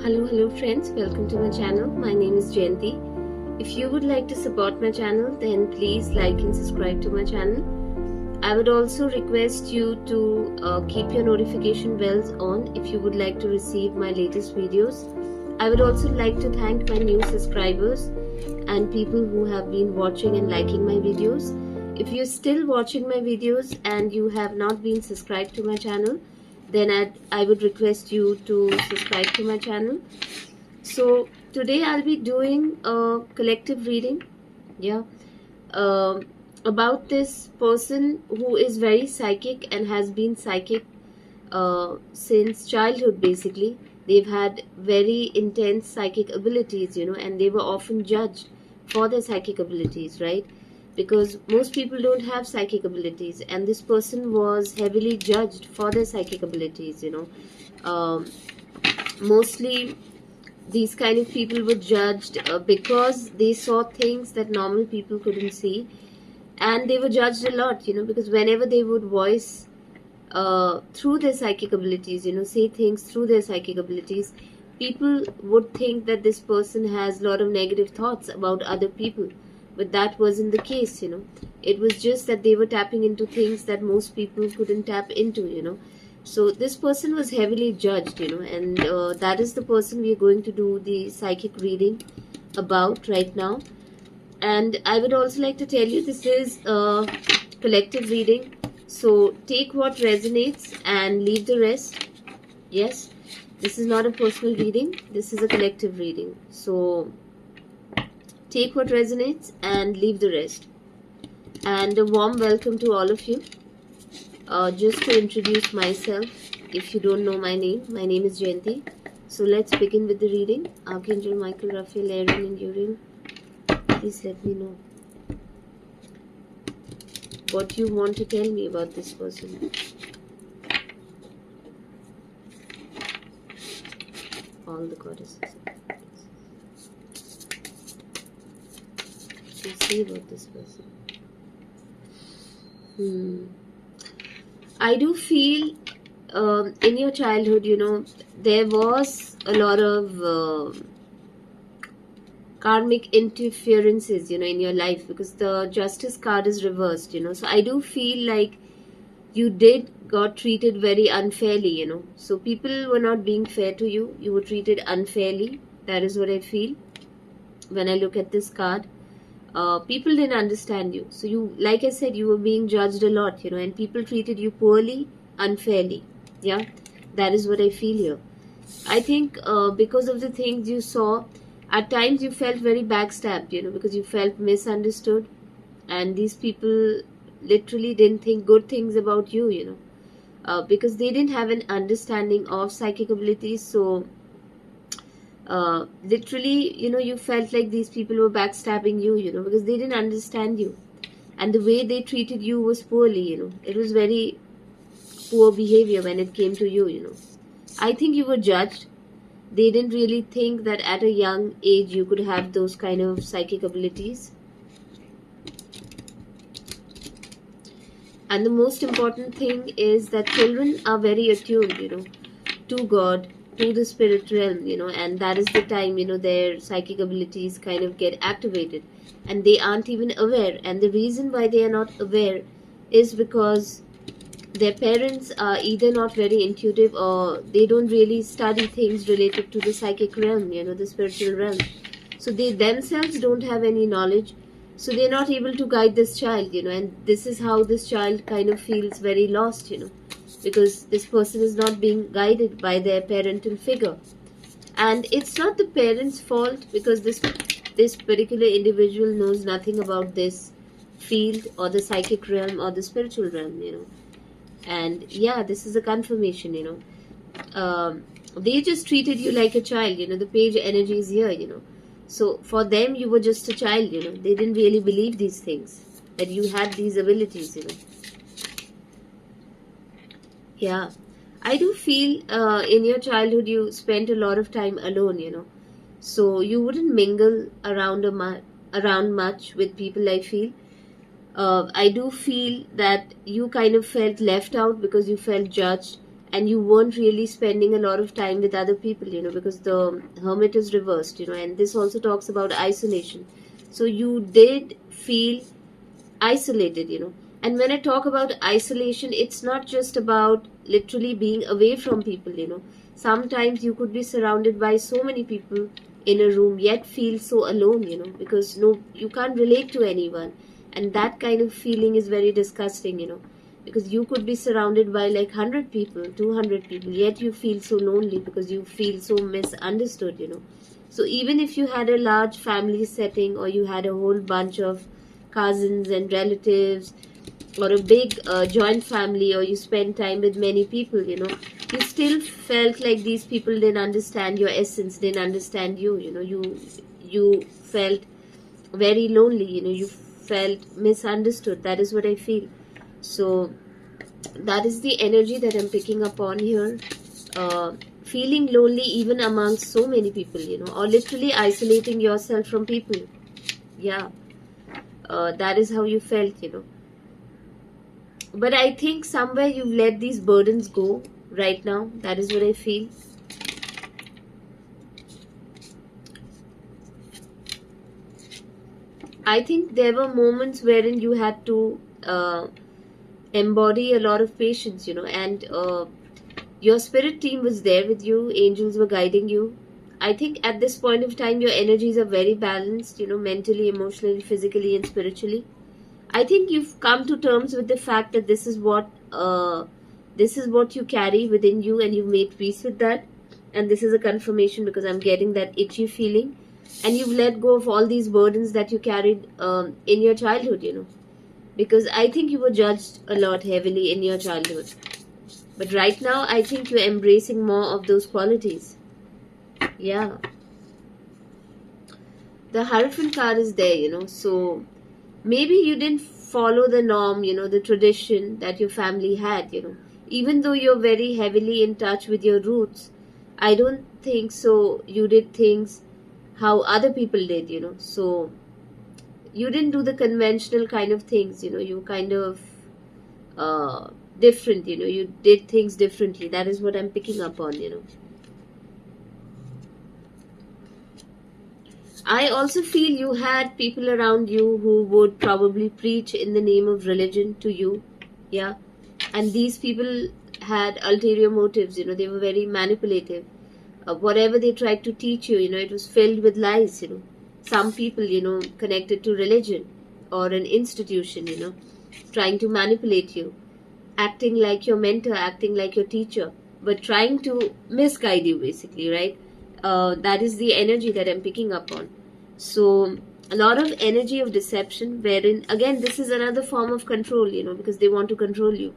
Hello friends, welcome to my channel. My name is Jayanti. If you would like to support my channel, then please like and subscribe to my channel. I would also request you to keep your notification bells on if you would like to receive my latest videos. I would also like to thank my new subscribers and people who have been watching and liking my videos. If you're still watching my videos and you have not been subscribed to my channel, then I would request you to subscribe to my channel. So today I'll be doing a collective reading, uh, about this person who is very psychic and has been psychic since childhood. Basically, they've had very intense psychic abilities, and they were often judged for their psychic abilities, right? Because most people don't have psychic abilities, and this person was heavily judged for their psychic abilities. Mostly these kind of people were judged because they saw things that normal people couldn't see, and they were judged a lot, because whenever they would voice through their psychic abilities, say things through their psychic abilities, people would think that this person has a lot of negative thoughts about other people. But that wasn't the case. It was just that they were tapping into things that most people couldn't tap into. So this person was heavily judged, and that is the person we are going to do the psychic reading about right now. And I would also like to tell you, this is a collective reading, so take what resonates and leave the rest. Yes, this is not a personal reading, this is a collective reading. So take what resonates and leave the rest. And a warm welcome to all of you. Just to introduce myself, if you don't know my name is Jayanti. So let's begin with the reading. Archangel Michael, Raphael, Aaron and Uriel, please let me know what you want to tell me about this person. All the goddesses. To say about this person. I do feel in your childhood, there was a lot of karmic interferences, in your life, because the justice card is reversed, So I do feel like you got treated very unfairly, So people were not being fair to you. You were treated unfairly. That is what I feel when I look at this card. People didn't understand you. So you, like I said, you were being judged a lot, and people treated you poorly, unfairly. Yeah, that is what I feel here. I think because of the things you saw, at times you felt very backstabbed, because you felt misunderstood, and these people literally didn't think good things about you, because they didn't have an understanding of psychic abilities. So literally, you felt like these people were backstabbing you, because they didn't understand you, and the way they treated you was poorly. It was very poor behavior when it came to you. I think you were judged. They didn't really think that at a young age you could have those kind of psychic abilities. And the most important thing is that children are very attuned, to God, to the spirit realm, and that is the time, their psychic abilities kind of get activated, and they aren't even aware. And the reason why they are not aware is because their parents are either not very intuitive, or they don't really study things related to the psychic realm, the spiritual realm. So they themselves don't have any knowledge, so they're not able to guide this child, and this is how this child kind of feels very lost, because this person is not being guided by their parental figure. And it's not the parents' fault, because this particular individual knows nothing about this field or the psychic realm or the spiritual realm, And yeah, this is a confirmation, they just treated you like a child, the page energy is here, So for them, you were just a child, they didn't really believe these things, that you had these abilities, Yeah, I do feel in your childhood you spent a lot of time alone, So you wouldn't mingle around much with people, I feel. I do feel that you kind of felt left out because you felt judged and you weren't really spending a lot of time with other people, because the hermit is reversed, and this also talks about isolation. So you did feel isolated, and when I talk about isolation, it's not just about literally being away from people, sometimes you could be surrounded by so many people in a room yet feel so alone, because no, you can't relate to anyone, and that kind of feeling is very disgusting, because you could be surrounded by like 100 people, 200 people, yet you feel so lonely because you feel so misunderstood, so even if you had a large family setting, or you had a whole bunch of cousins and relatives, or a big joint family, or you spend time with many people, you still felt like these people didn't understand your essence, didn't understand you, you felt very lonely, you felt misunderstood. That is what I feel. So that is the energy that I'm picking up on here. Feeling lonely even amongst so many people, or literally isolating yourself from people. Yeah, that is how you felt, But I think somewhere you've let these burdens go right now. That is what I feel. I think there were moments wherein you had to embody a lot of patience, and your spirit team was there with you, angels were guiding you. I think at this point of time, your energies are very balanced, mentally, emotionally, physically, and spiritually. I think you've come to terms with the fact that this is what you carry within you, and you've made peace with that. And this is a confirmation, because I'm getting that itchy feeling, and you've let go of all these burdens that you carried in your childhood, because I think you were judged a lot heavily in your childhood. But right now, I think you're embracing more of those qualities. Yeah. The Hierophant card is there, so maybe you didn't follow the norm, the tradition that your family had, even though you're very heavily in touch with your roots. I don't think so you did things how other people did, so you didn't do the conventional kind of things, you kind of different, you did things differently. That is what I'm picking up on, I also feel you had people around you who would probably preach in the name of religion to you. Yeah. And these people had ulterior motives, they were very manipulative. Whatever they tried to teach you, it was filled with lies, Some people, connected to religion or an institution, trying to manipulate you, acting like your mentor, acting like your teacher, but trying to misguide you, basically, right? That is the energy that I'm picking up on. So a lot of energy of deception, wherein again this is another form of control, because they want to control you.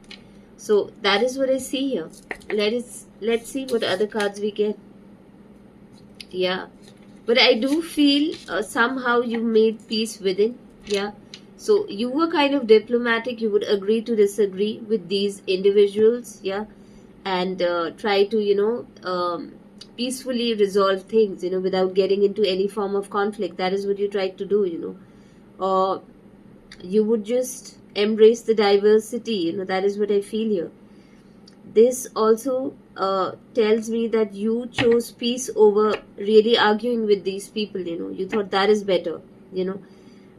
So that is what I see here. Let's see what other cards we get. Yeah, but I do feel somehow you made peace within. Yeah, so you were kind of diplomatic. You would agree to disagree with these individuals. Yeah, and try to peacefully resolve things, without getting into any form of conflict. That is what you tried to do, or you would just embrace the diversity, that is what I feel here. This also tells me that you chose peace over really arguing with these people, you thought that is better,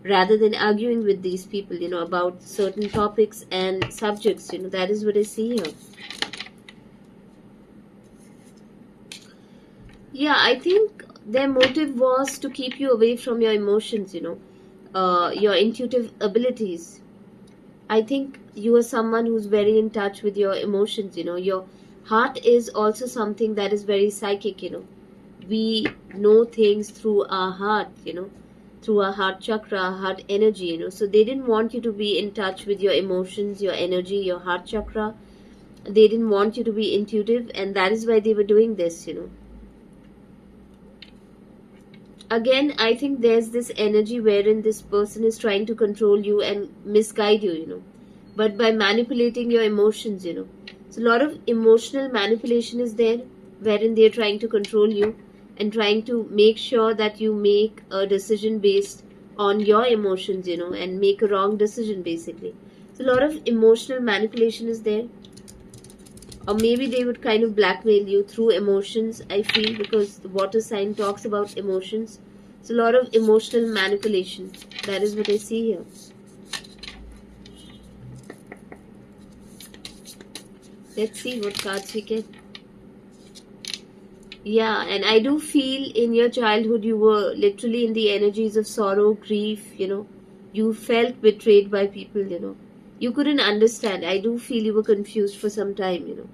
rather than arguing with these people, about certain topics and subjects, that is what I see here. Yeah, I think their motive was to keep you away from your emotions, your intuitive abilities. I think you are someone who's very in touch with your emotions, Your heart is also something that is very psychic, We know things through our heart, through our heart chakra, our heart energy, So they didn't want you to be in touch with your emotions, your energy, your heart chakra. They didn't want you to be intuitive, and that is why they were doing this, Again, I think there's this energy wherein this person is trying to control you and misguide you, but by manipulating your emotions, So a lot of emotional manipulation is there, wherein they're trying to control you and trying to make sure that you make a decision based on your emotions, and make a wrong decision, basically. So a lot of emotional manipulation is there. Or maybe they would kind of blackmail you through emotions, I feel, because the water sign talks about emotions. It's a lot of emotional manipulation. That is what I see here. Let's see what cards we get. Yeah, and I do feel in your childhood you were literally in the energies of sorrow, grief. You felt betrayed by people. You couldn't understand. I do feel you were confused for some time.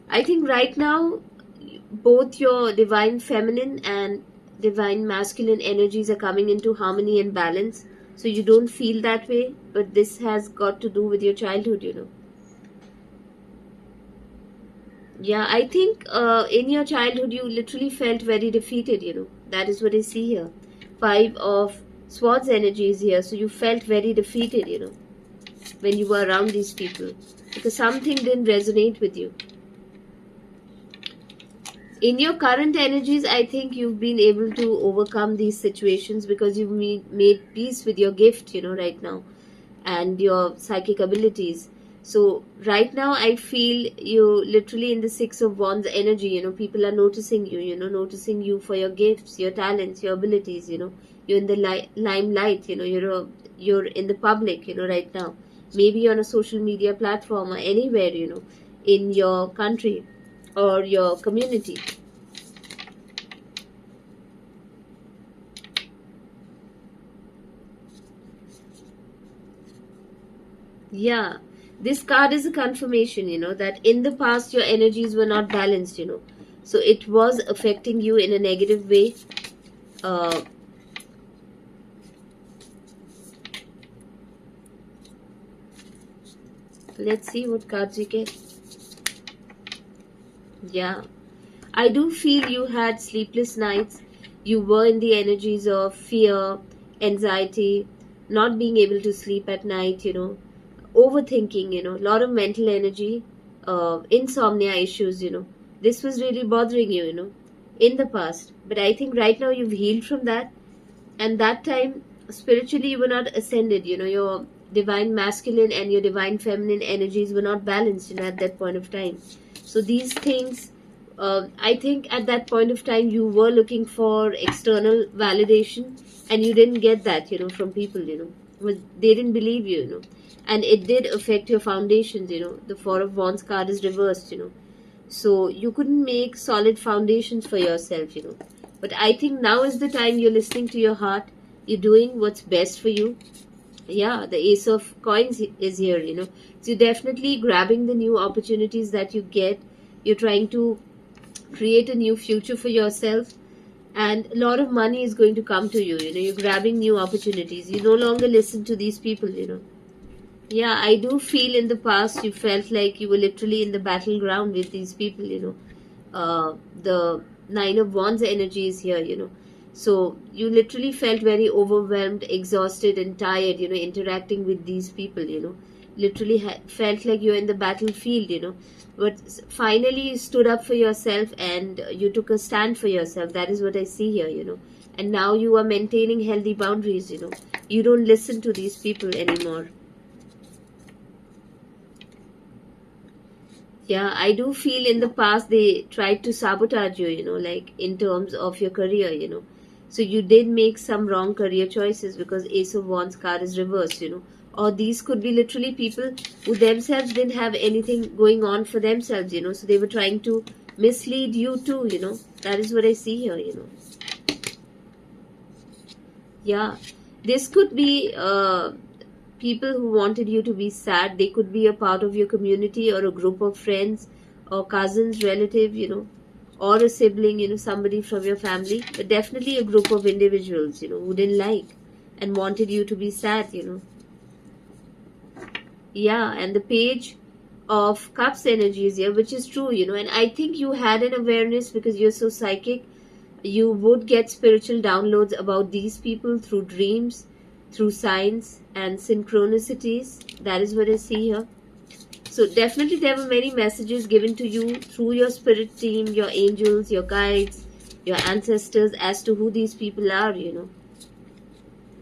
I think right now, both your divine feminine and divine masculine energies are coming into harmony and balance. So you don't feel that way, but this has got to do with your childhood. Yeah, I think in your childhood you literally felt very defeated. That is what I see here. Five of Swords energy is here, so you felt very defeated, when you were around these people because something didn't resonate with you. In your current energies, I think you've been able to overcome these situations because you've made peace with your gift, right now, and your psychic abilities. So right now I feel you literally in the Six of Wands energy. People are noticing you, noticing you for your gifts, your talents, your abilities. You're in the limelight. You're in the public, right now. Maybe on a social media platform or anywhere, in your country or your community. Yeah, this card is a confirmation, that in the past your energies were not balanced. So it was affecting you in a negative way. Uh, let's see what cards we get. Yeah, I do feel you had sleepless nights. You were in the energies of fear, anxiety, not being able to sleep at night, overthinking, a lot of mental energy, insomnia issues. This was really bothering you, in the past. But I think right now you've healed from that. And that time, spiritually, you were not ascended. Your divine masculine and your divine feminine energies were not balanced, at that point of time. So these things, I think at that point of time, you were looking for external validation and you didn't get that, from people. They didn't believe you, and it did affect your foundations. The Four of Wands card is reversed. So you couldn't make solid foundations for yourself. But I think now is the time you're listening to your heart. You're doing what's best for you. Yeah, the Ace of Coins is here. So you're definitely grabbing the new opportunities that you get. You're trying to create a new future for yourself. And a lot of money is going to come to you. You're grabbing new opportunities. You no longer listen to these people. Yeah, I do feel in the past you felt like you were literally in the battleground with these people. The Nine of Wands energy is here. So you literally felt very overwhelmed, exhausted and tired, interacting with these people. Literally felt like you're in the battlefield. But finally you stood up for yourself and you took a stand for yourself. That is what I see here. And now you are maintaining healthy boundaries. You don't listen to these people anymore. Yeah, I do feel in the past they tried to sabotage you, like in terms of your career. So you did make some wrong career choices because Ace of Wands card is reversed. Or these could be literally people who themselves didn't have anything going on for themselves. So they were trying to mislead you too. That is what I see here. Yeah, this could be people who wanted you to be sad. They could be a part of your community or a group of friends or cousins, relative, or a sibling, somebody from your family, but definitely a group of individuals, who didn't like and wanted you to be sad. Yeah, and the Page of Cups energy is here, which is true, and I think you had an awareness because you're so psychic. You would get spiritual downloads about these people through dreams, through signs and synchronicities. That is what I see here. So definitely there were many messages given to you through your spirit team, your angels, your guides, your ancestors as to who these people are.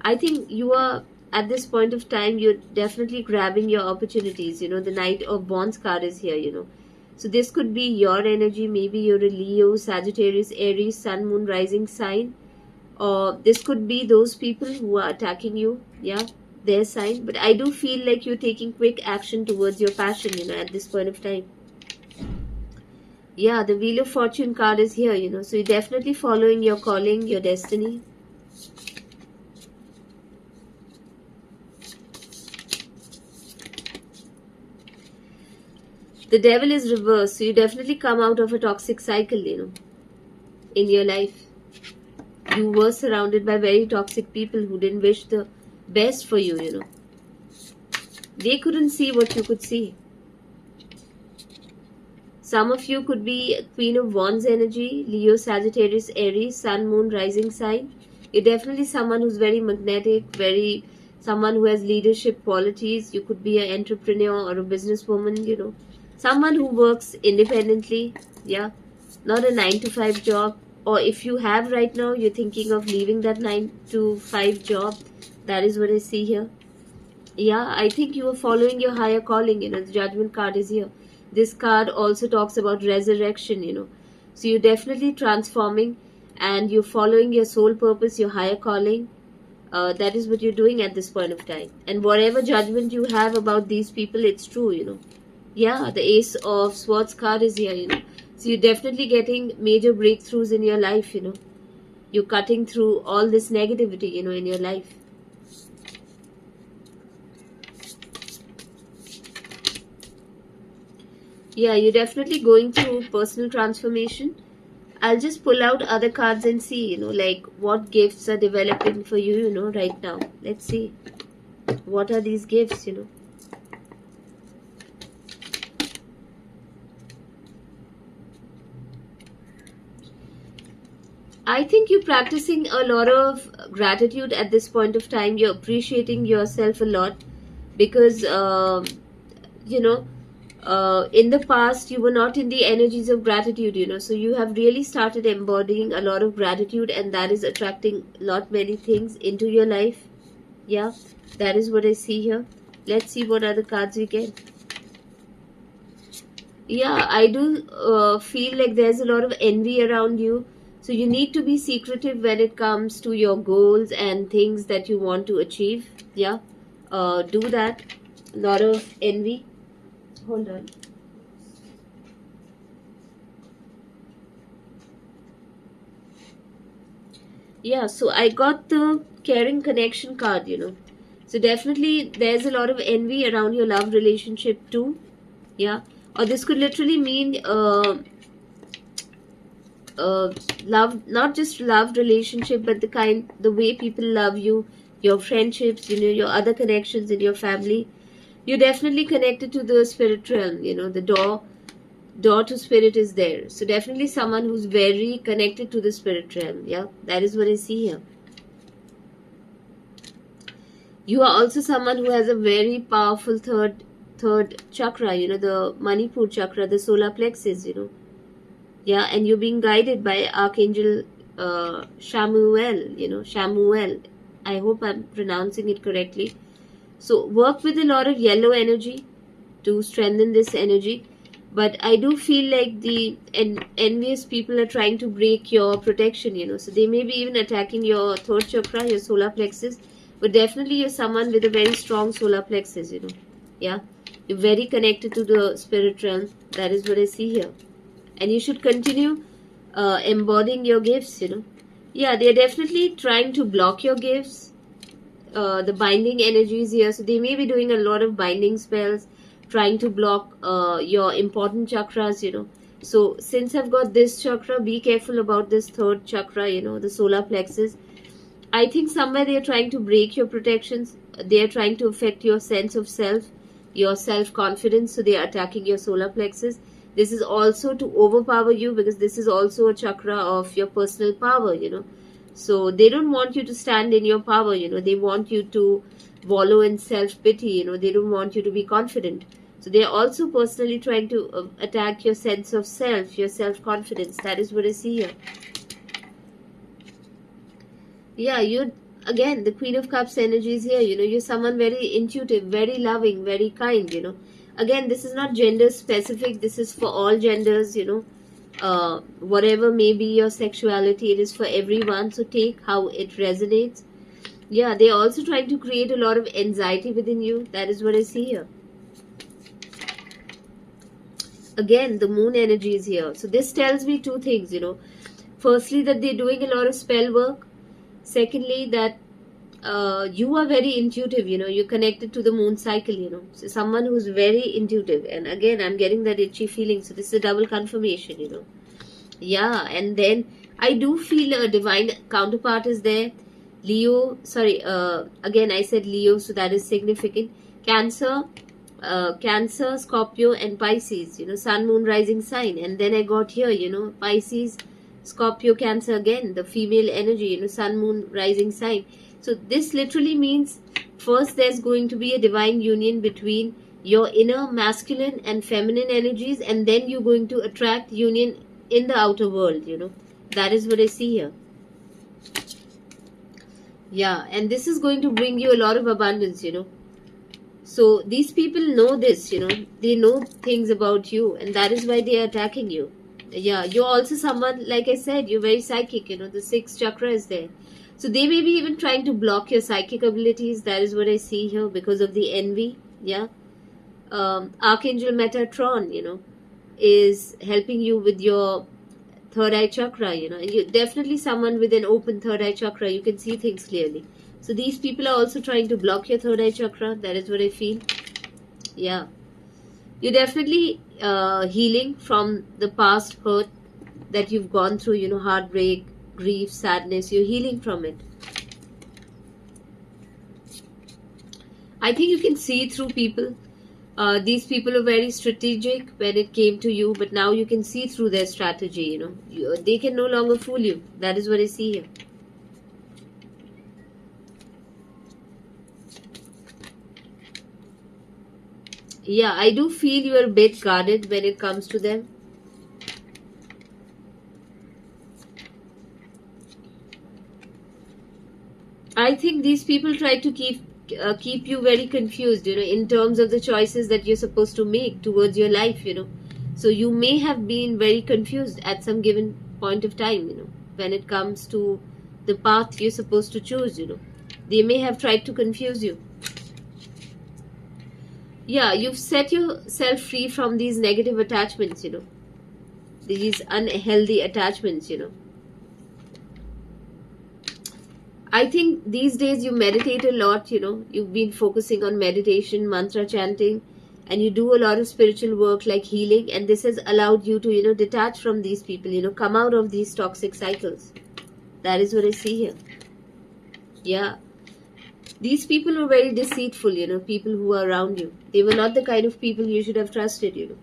I think you are at this point of time, you're definitely grabbing your opportunities. The Knight of Wands card is here. So this could be your energy. Maybe you're a Leo, Sagittarius, Aries, Sun, Moon, Rising sign. Or this could be those people who are attacking you. Yeah, their sign. But I do feel like you're taking quick action towards your passion, at this point of time. Yeah, the Wheel of Fortune card is here. So you're definitely following your calling, your destiny. The Devil is reversed, so you definitely come out of a toxic cycle, in your life. You were surrounded by very toxic people who didn't wish the best for you. They couldn't see what you could see. Some of you could be Queen of Wands energy, Leo, Sagittarius, Aries, Sun, Moon, Rising sign. You're definitely someone who's very magnetic, someone who has leadership qualities. You could be an entrepreneur or a businesswoman, Someone who works independently, yeah, not a 9 to 5 job. Or if you have right now, you're thinking of leaving that 9 to 5 job. That is what I see here. Yeah, I think you are following your higher calling. The Judgment card is here. This card also talks about resurrection. So you're definitely transforming and you're following your soul purpose, your higher calling. That is what you're doing at this point of time. And whatever judgment you have about these people, it's true. Yeah, the Ace of Swords card is here. So you're definitely getting major breakthroughs in your life. You're cutting through all this negativity, in your life. Yeah, you're definitely going through personal transformation. I'll just pull out other cards and see, like what gifts are developing for you, right now. Let's see. What are these gifts? I think you're practicing a lot of gratitude at this point of time. You're appreciating yourself a lot because, in the past you were not in the energies of gratitude. So you have really started embodying a lot of gratitude, and that is attracting many things into your life. Yeah, that is what I see here. Let's see what other cards we get. Yeah, I do feel like there's a lot of envy around you. So you need to be secretive when it comes to your goals and things that you want to achieve. Yeah, do that. A lot of envy. Hold on. Yeah, so I got the caring connection card. So definitely there's a lot of envy around your love relationship too. Yeah, or this could literally mean love, not just love relationship, but the way people love you, your friendships, your other connections in your family. You're definitely connected to the spirit realm. The door to spirit is there. So definitely someone who's very connected to the spirit realm. Yeah, that is what I see here. You are also someone who has a very powerful third chakra, the Manipur chakra, the solar plexus. Yeah, and you're being guided by Archangel Shamuel. I hope I'm pronouncing it correctly. So work with a lot of yellow energy to strengthen this energy. But I do feel like the envious people are trying to break your protection. So they may be even attacking your third chakra, your solar plexus. But definitely you're someone with a very strong solar plexus. Yeah, you're very connected to the spirit realm. That is what I see here. And you should continue embodying your gifts. Yeah, they're definitely trying to block your gifts. The binding energies here, so they may be doing a lot of binding spells, trying to block your important chakras. So since I've got this chakra, be careful about this third chakra, the solar plexus. I think somewhere they are trying to break your protections. They are trying to affect your sense of self, your self-confidence. So they are attacking your solar plexus. This is also to overpower you, because this is also a chakra of your personal power. So they don't want you to stand in your power. They want you to wallow in self-pity. They don't want you to be confident. So they are also personally trying to attack your sense of self, your self-confidence. That is what I see here. Yeah, again, the Queen of Cups energy is here. You're someone very intuitive, very loving, very kind. Again, this is not gender specific. This is for all genders. Whatever may be your sexuality, it is for everyone. So take how it resonates. Yeah, they're also trying to create a lot of anxiety within you. That is what I see here. Again, the moon energy is here. So this tells me two things. Firstly, that they're doing a lot of spell work. Secondly, that you are very intuitive. You're connected to the moon cycle. So someone who's very intuitive. And again, I'm getting that itchy feeling. So this is a double confirmation. Yeah, and then I do feel a divine counterpart is there. Leo, sorry, again I said Leo, so that is significant. Cancer, Scorpio, and Pisces, Sun, Moon, Rising sign. And then I got here, Pisces, Scorpio, Cancer again, the female energy, Sun, Moon, Rising sign. So this literally means first there's going to be a divine union between your inner masculine and feminine energies, and then you're going to attract union in the outer world. That is what I see here. Yeah, and this is going to bring you a lot of abundance. So these people know this, they know things about you, and that is why they are attacking you. Yeah, you're also someone, like I said, you're very psychic, the sixth chakra is there. So they may be even trying to block your psychic abilities. That is what I see here because of the envy. Yeah. Archangel Metatron, is helping you with your third eye chakra, and you're definitely someone with an open third eye chakra. You can see things clearly. So these people are also trying to block your third eye chakra. That is what I feel. Yeah. You're definitely healing from the past hurt that you've gone through, heartbreak, grief, sadness. You're healing from it. I think you can see through people. These people are very strategic when it came to you, but now you can see through their strategy. They can no longer fool you. That is what I see here. Yeah, I do feel you are a bit guarded when it comes to them. I think these people try to keep you very confused, in terms of the choices that you're supposed to make towards your life, So you may have been very confused at some given point of time, when it comes to the path you're supposed to choose, They may have tried to confuse you. Yeah, you've set yourself free from these negative attachments, These unhealthy attachments, I think these days you meditate a lot, You've been focusing on meditation, mantra chanting, and you do a lot of spiritual work like healing, and this has allowed you to, detach from these people, come out of these toxic cycles. That is what I see here. Yeah. These people were very deceitful, people who are around you. They were not the kind of people you should have trusted,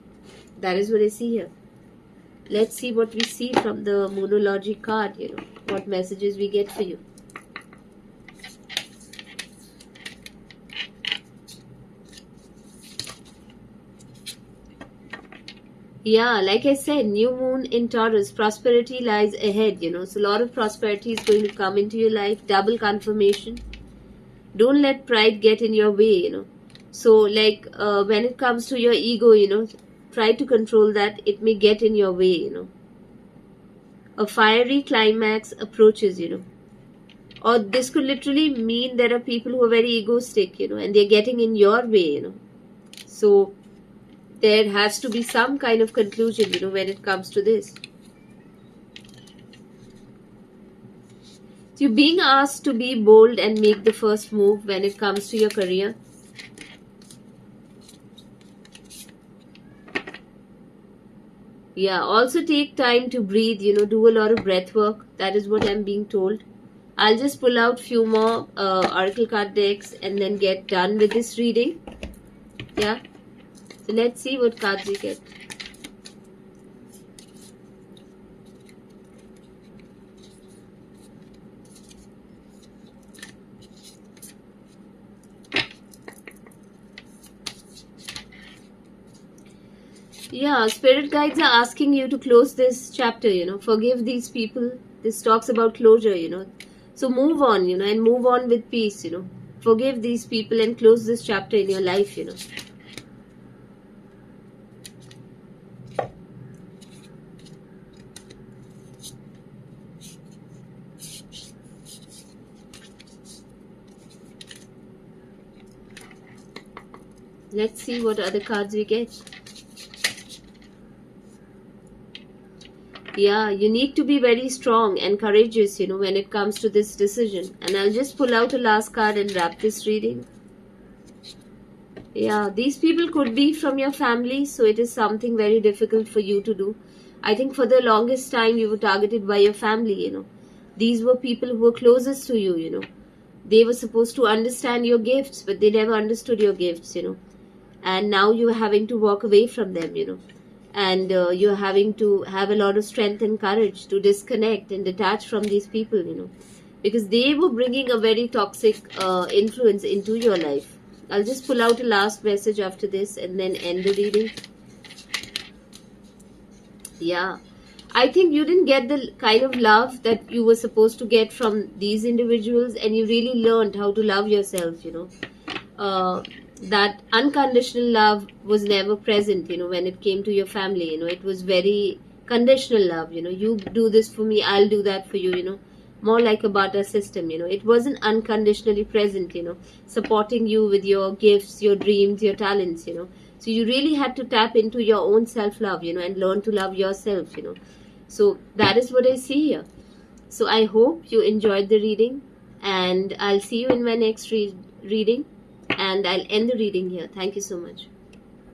That is what I see here. Let's see what we see from the Moonology card, what messages we get for you. Yeah, like I said, new moon in Taurus, prosperity lies ahead, So a lot of prosperity is going to come into your life, double confirmation. Don't let pride get in your way, So like when it comes to your ego, try to control that. It may get in your way, A fiery climax approaches, Or this could literally mean there are people who are very egoistic, and they're getting in your way, So there has to be some kind of conclusion, when it comes to this. So you're being asked to be bold and make the first move when it comes to your career. Yeah, also take time to breathe, do a lot of breath work. That is what I'm being told. I'll just pull out few more oracle card decks and then get done with this reading. Yeah. So let's see what cards we get. Yeah, spirit guides are asking you to close this chapter, forgive these people. This talks about closure, So move on, and move on with peace, forgive these people and close this chapter in your life. Let's see what other cards we get. Yeah, you need to be very strong and courageous, when it comes to this decision. And I'll just pull out a last card and wrap this reading. Yeah, these people could be from your family, so it is something very difficult for you to do. I think for the longest time you were targeted by your family. These were people who were closest to you. They were supposed to understand your gifts, but they never understood your gifts. And now you're having to walk away from them. And you're having to have a lot of strength and courage to disconnect and detach from these people. Because they were bringing a very toxic influence into your life. I'll just pull out a last message after this and then end the reading. Yeah, I think you didn't get the kind of love that you were supposed to get from these individuals, and you really learned how to love yourself. That unconditional love was never present, when it came to your family. It was very conditional love. You do this for me, I'll do that for you. More like a barter system. It wasn't unconditionally present, supporting you with your gifts, your dreams, your talents. So you really had to tap into your own self-love, and learn to love yourself. So that is what I see here. So I hope you enjoyed the reading, and I'll see you in my next reading. And I'll end the reading here. Thank you so much.